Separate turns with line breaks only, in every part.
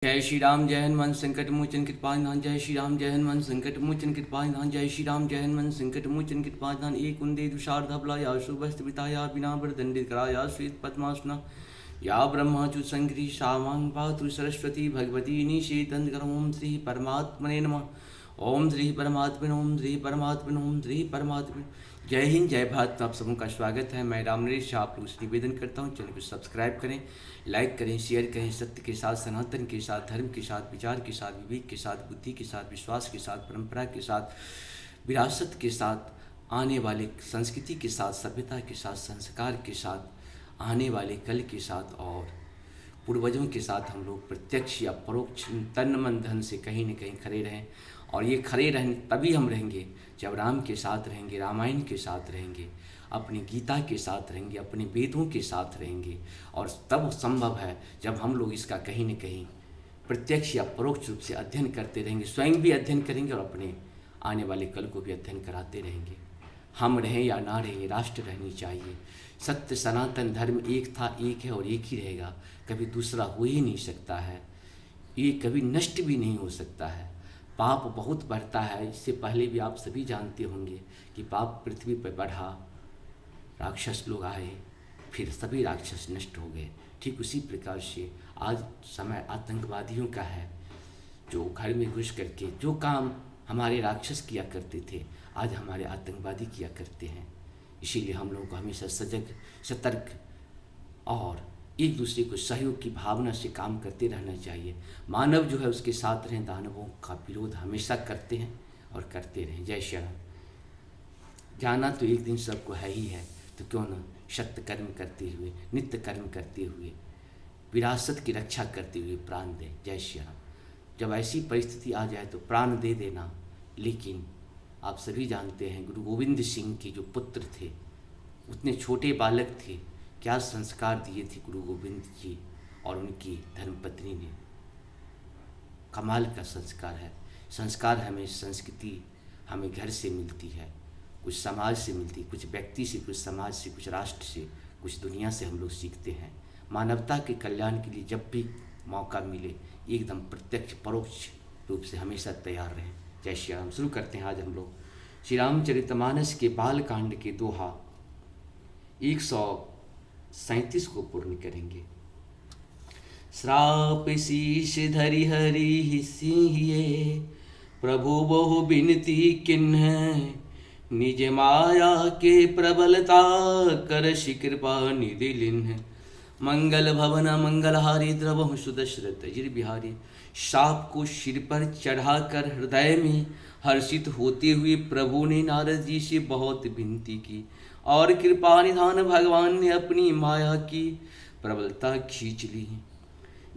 जय श्री राम जय हनुमान संकट मोचन कृपानिधान। जय श्री राम जय हनुमान संकट मोचन कृपानिधान। जय श्री राम जय हनुमान संकट मोचन कृपानिधान। एक कुंदे दुषार धबला या शुभस्त्रिता या बिना दंडित करा या श्वेत पद्मासना या ब्रह्माचु संग्रही सामांग पातु सरस्वती भगवती निषेतन ओम श्री परमात्मने नमः। ओम श्री परमात्मन ओम श्री परमात्मन ओम श्री परमात्मन। जय हिंद जय भारत। आप सबों का स्वागत है। मैं राम नरेश आप लोग से निवेदन करता हूँ, चैनल को सब्सक्राइब करें, लाइक करें, शेयर करें। सत्य के साथ, सनातन के साथ, धर्म के साथ, विचार के साथ, विवेक के साथ, बुद्धि के साथ, विश्वास के साथ, परंपरा के साथ, विरासत के साथ, आने वाले संस्कृति के साथ, सभ्यता के साथ, संस्कार के साथ, आने वाले कल के साथ और पूर्वजों के साथ हम लोग प्रत्यक्ष या परोक्ष तन मन धन से कहीं न कहीं खड़े रहें। और ये खड़े रहें तभी हम रहेंगे जब राम के साथ रहेंगे, रामायण के साथ रहेंगे, अपनी गीता के साथ रहेंगे, अपने वेदों के साथ रहेंगे। और तब संभव है जब हम लोग इसका कहीं न कहीं प्रत्यक्ष या परोक्ष रूप से अध्ययन करते रहेंगे, स्वयं भी अध्ययन करेंगे और अपने आने वाले कल को भी अध्ययन कराते रहेंगे। हम रहें या ना रहें, राष्ट्र रहनी चाहिए। सत्य सनातन धर्म एक था, एक है और एक ही रहेगा। कभी दूसरा हो ही नहीं सकता है, ये कभी नष्ट भी नहीं हो सकता है। पाप बहुत बढ़ता है, इससे पहले भी आप सभी जानते होंगे कि पाप पृथ्वी पर बढ़ा, राक्षस लोग आए, फिर सभी राक्षस नष्ट हो गए। ठीक उसी प्रकार से आज समय आतंकवादियों का है, जो घर में घुस करके जो काम हमारे राक्षस किया करते थे आज हमारे आतंकवादी किया करते हैं। इसीलिए हम लोगों को हमेशा सजग, सतर्क और एक दूसरे को सहयोग की भावना से काम करते रहना चाहिए। मानव जो है उसके साथ रहें, दानवों का विरोध हमेशा करते हैं और करते रहें। जय श्री राम। जाना तो एक दिन सबको है ही है, तो क्यों न सत्य कर्म करते हुए, नित्य कर्म करते हुए, विरासत की रक्षा करते हुए प्राण दें। जय श्री राम। जब ऐसी परिस्थिति आ जाए तो प्राण दे देना। लेकिन आप सभी जानते हैं गुरु गोविंद सिंह के जो पुत्र थे, उतने छोटे बालक थे, क्या संस्कार दिए थे गुरु गोविंद जी और उनकी धर्मपत्नी ने। कमाल का संस्कार है। संस्कार हमें, संस्कृति हमें घर से मिलती है, कुछ समाज से मिलती है, कुछ व्यक्ति से, कुछ समाज से, कुछ राष्ट्र से, कुछ दुनिया से हम लोग सीखते हैं। मानवता के कल्याण के लिए जब भी मौका मिले एकदम प्रत्यक्ष परोक्ष रूप से हमेशा तैयार रहें। जय श्री राम। शुरू करते हैं आज हम लोग श्री रामचरितमानस के बाल कांड के दोहा 137 को पूर्ण करेंगे। श्राप शीश धरि हरि सिंहिए, प्रभु बहु बिनती किन्ह, निज माया के प्रबलता करहि कृपा निधि लिन्ह। मंगल भवन मंगलहारी द्रवहु सुदशरथ अजिर बिहारी। साप को सिर पर चढ़ाकर हृदय में हर्षित होते हुए प्रभु ने नारद जी से बहुत विनती की और कृपा निधान भगवान ने अपनी माया की प्रबलता खींच ली।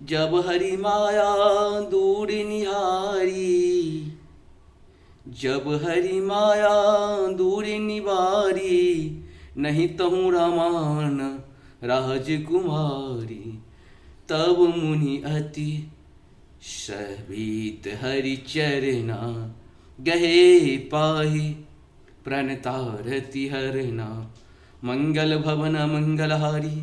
जब हरि माया दूर निहारी, जब हरि माया दूर निवारी, नहीं तहु रामान राजकुमारी। तब मुनि अति सभीत हरि चरना, गहे पाहि प्रणतारति हरना। मंगल भवन मंगलहारी,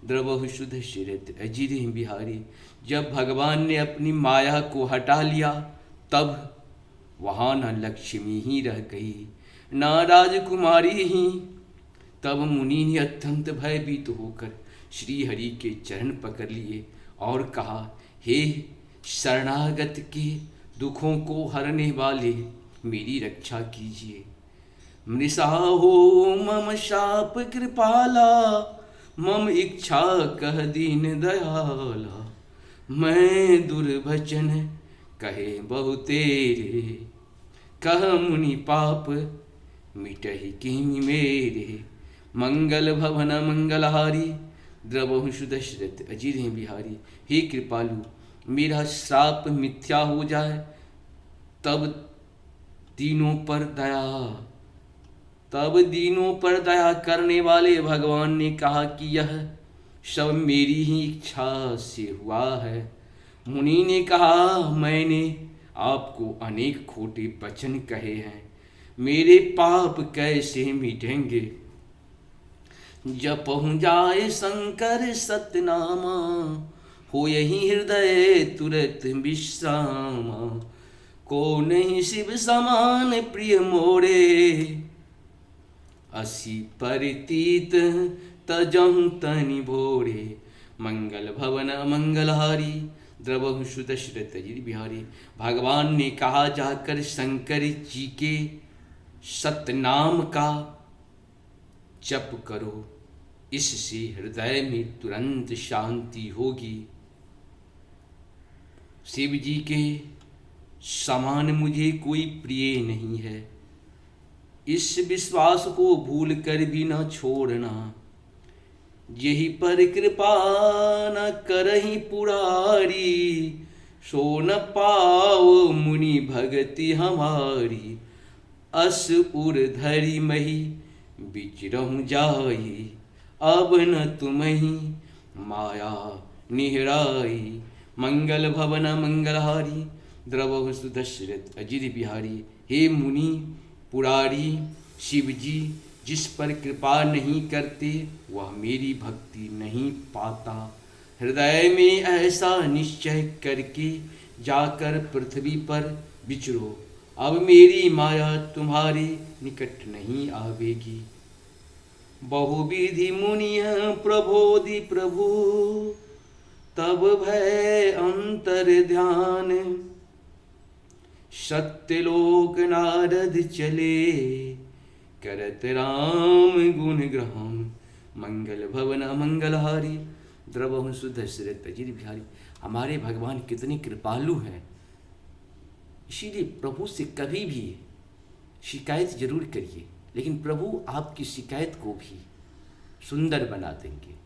द्रवहु सुदशरथ अजिर बिहारी। जब भगवान ने अपनी माया को हटा लिया तब वहाँ न लक्ष्मी ही रह गई, न राजकुमारी ही। तब मुनि ने अत्यंत भयभीत होकर श्री हरि के चरण पकड़ लिए और कहा, हे शरणागत के दुखों को हरने वाले, मेरी रक्षा कीजिए। मृषा हो मम शाप कृपाला, मम इच्छा कह दीन दयाला। मैं दुर्वचन कहे बहु तेरे, कह मुनि पाप मिटहि किमि मेरे। मंगल भवन मंगलहारी, द्रवहु सुदशरथ अजिर बिहारी। हे कृपालु, मेरा श्राप मिथ्या हो जाए तब दीनों पर दया करने वाले भगवान ने कहा कि यह सब मेरी ही इच्छा से हुआ है। मुनि ने कहा, मैंने आपको अनेक खोटे वचन कहे हैं, मेरे पाप कैसे मिटेंगे। जपहु जाए शंकर सतनामा, हो यही हृदय तुरत विश्राम, को नहीं शिव समान प्रिय मोरे, असी परितीत तजहु तनि भोरे, मंगल भवन मंगलहारी, द्रवहु सुत श्रुत अजिर बिहारी। भगवान ने कहा जाकर शंकर जी के सत्य नाम का जप करो, इससे हृदय में तुरंत शांति होगी। शिव जी के समान मुझे कोई प्रिय नहीं है, इस विश्वास को भूल कर भी न छोड़ना। यही पर कृपा न करही पुरारी, सो न पाओ मुनि भगति हमारी। अस उर धरि मही विचरहु जाई, अब न तुम्हि माया निहराई। मंगल भवन मंगलहारी, द्रवहु सुदशरथ अजिर बिहारी। हे मुनि पुरारी शिव जी, जिस पर कृपा नहीं करते वह मेरी भक्ति नहीं पाता। हृदय में ऐसा निश्चय करके जाकर पृथ्वी पर विचरो, अब मेरी माया तुम्हारे निकट नहीं आवेगी। बहुविधि मुनिय प्रबोधि प्रभु, तब भय अंतर ध्यान। सत्यलोक नारद चले, करत राम गुण ग्रहम। मंगल भवन मंगलहारी, द्रवहु सुदशरथ अजिर बिहारी। हमारे भगवान कितने कृपालु हैं, इसीलिए प्रभु से कभी भी शिकायत जरूर करिए, लेकिन प्रभु आपकी शिकायत को भी सुंदर बना देंगे।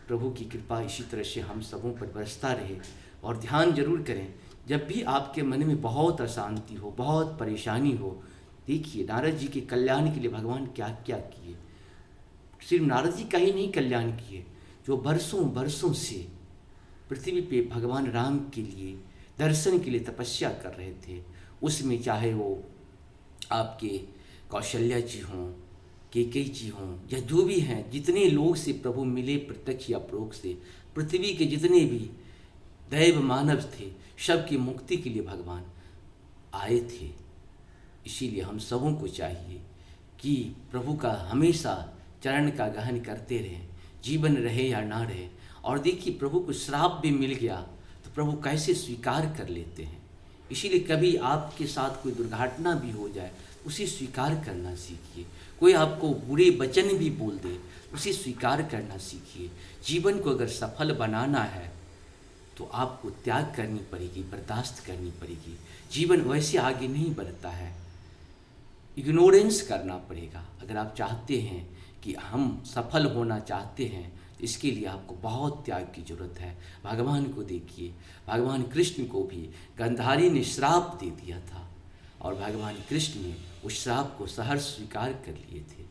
प्रभु की कृपा इसी तरह से हम सबों पर बरसता रहे। और ध्यान जरूर करें, जब भी आपके मन में बहुत अशांति हो, बहुत परेशानी हो, देखिए नारद जी के कल्याण के लिए भगवान क्या क्या किए। सिर्फ नारद जी का ही नहीं कल्याण किए, जो बरसों बरसों से पृथ्वी पे भगवान राम के लिए दर्शन के लिए तपस्या कर रहे थे, उसमें चाहे वो आपके कौशल्या जी हों, केकई जी हों, या जो भी हैं, जितने लोग से प्रभु मिले प्रत्यक्ष या परोक्ष से, पृथ्वी के जितने भी दैव मानव थे, सबकी मुक्ति के लिए भगवान आए थे। इसीलिए हम सबों को चाहिए कि प्रभु का हमेशा चरण का गहन करते रहें, जीवन रहे या ना रहे। और देखिए प्रभु को श्राप भी मिल गया तो प्रभु कैसे स्वीकार कर लेते हैं। इसीलिए कभी आपके साथ कोई दुर्घटना भी हो जाए, उसे स्वीकार करना सीखिए। कोई आपको बुरे वचन भी बोल दे, उसे स्वीकार करना सीखिए। जीवन को अगर सफल बनाना है तो आपको त्याग करनी पड़ेगी, बर्दाश्त करनी पड़ेगी। जीवन वैसे आगे नहीं बढ़ता है, इग्नोरेंस करना पड़ेगा। अगर आप चाहते हैं कि हम सफल होना चाहते हैं, तो इसके लिए आपको बहुत त्याग की जरूरत है। भगवान को देखिए, भगवान कृष्ण को भी गांधारी ने श्राप दे दिया था और भगवान कृष्ण ने उस श्राप को सहर्ष स्वीकार कर लिए थे।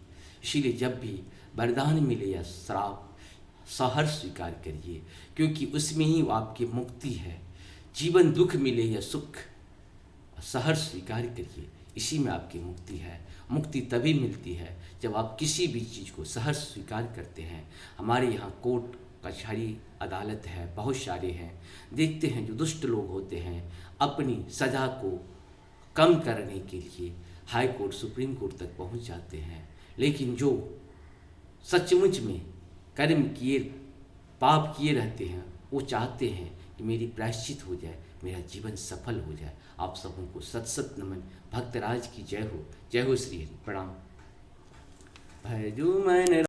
इसीलिए जब भी वरदान मिले या श्राप, सहर्ष स्वीकार करिए, क्योंकि उसमें ही आपकी मुक्ति है। जीवन दुख मिले या सुख, सहर्ष स्वीकार करिए, इसी में आपकी मुक्ति है। मुक्ति तभी मिलती है जब आप किसी भी चीज़ को सहर्ष स्वीकार करते हैं। हमारे यहाँ कोर्ट कचहरी अदालत है, बहुत सारे हैं। देखते हैं जो दुष्ट लोग होते हैं अपनी सज़ा को कम करने के लिए हाई कोर्ट, सुप्रीम कोर्ट तक पहुँच जाते हैं। लेकिन जो सचमुच में कर्म किए, पाप किए रहते हैं, वो चाहते हैं कि मेरी प्रायश्चित हो जाए, मेरा जीवन सफल हो जाए। आप सबों को सत सत नमन। भक्तराज की जय हो, जय हो श्री हरि। प्रणाम। भजू मन